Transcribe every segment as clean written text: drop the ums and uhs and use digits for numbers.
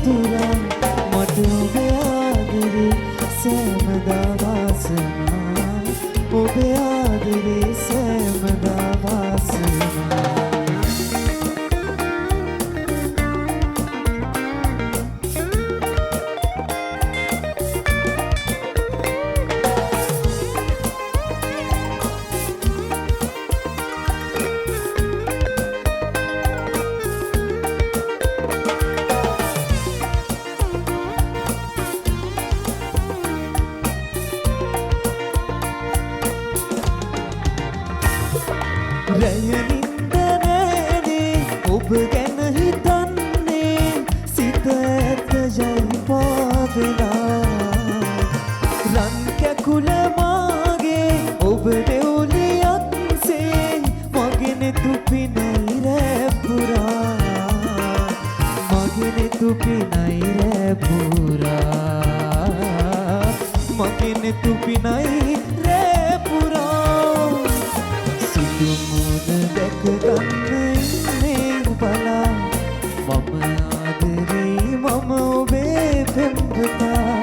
තුරා මට ඔබේ ආදරේ සෑමදා වාසනා ඔබේ ආදරේ සෑමදා වාසනා රැයනින්ද නෑනේ ඔබ ගැන හිතන්නේ සිත ඇත ජයි පාවෙලා රන් කැකුල මාගේ ඔබ දෙවුලියක්සේ මගෙන තුපිනයි රැපුරා මගෙන තුපිනයි රැපුරා මගෙන තුපිනයි රැපුරා මුණ දැක ගන්න ඉන්නේ බලා මම ආදරේ මම ඔබේ පෙම්වතා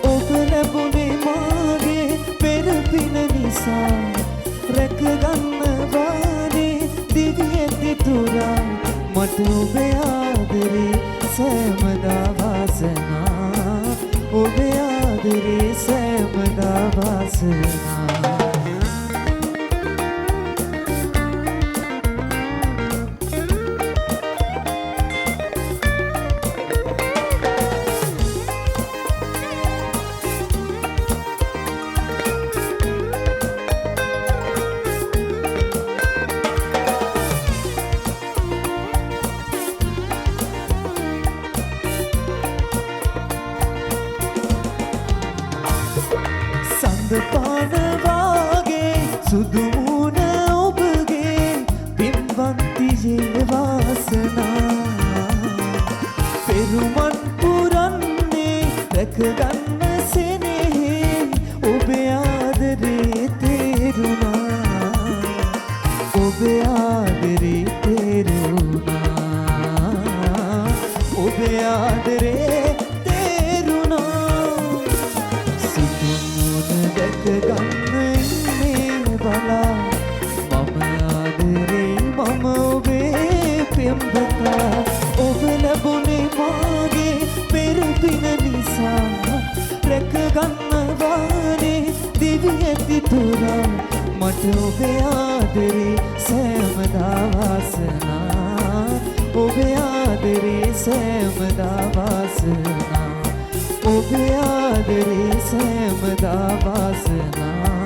ඔබ ලැබුණේ මාගේ පෙර පින නිසා රැක ගන්න වානේ දිවියෙදි තුරා මට ඔබේ ආදරේ සෑමදා වාසනා ඔබේ ආදරේ සෑමදා වාසනා පාන වාගේ සුදු මුණ ඔබගේ පිම්වන්ති ජීවාසනා පෙරුමන් පුරන්නේ රැකගන්න සෙනෙහි ඔබේ ආදරේ තේරුණා ඔබේ ආදරේ තේරුණා ඔබේ ආදරේ ගන්න ඉන්නේ බලා මම ආදරේ මම ඔබේ පෙම්වතා ඔබ ලැබුණේ මාගේ පෙර පින නිසා රැක ගන්න වානේ දිවියෙදි තුරා මට ඔබේ ආදරේ සෑමදා වාසනා ඔබේ ආදරේ සෑමදා වාසනා ඔබේ ආදරේ සෑමදා වාසනා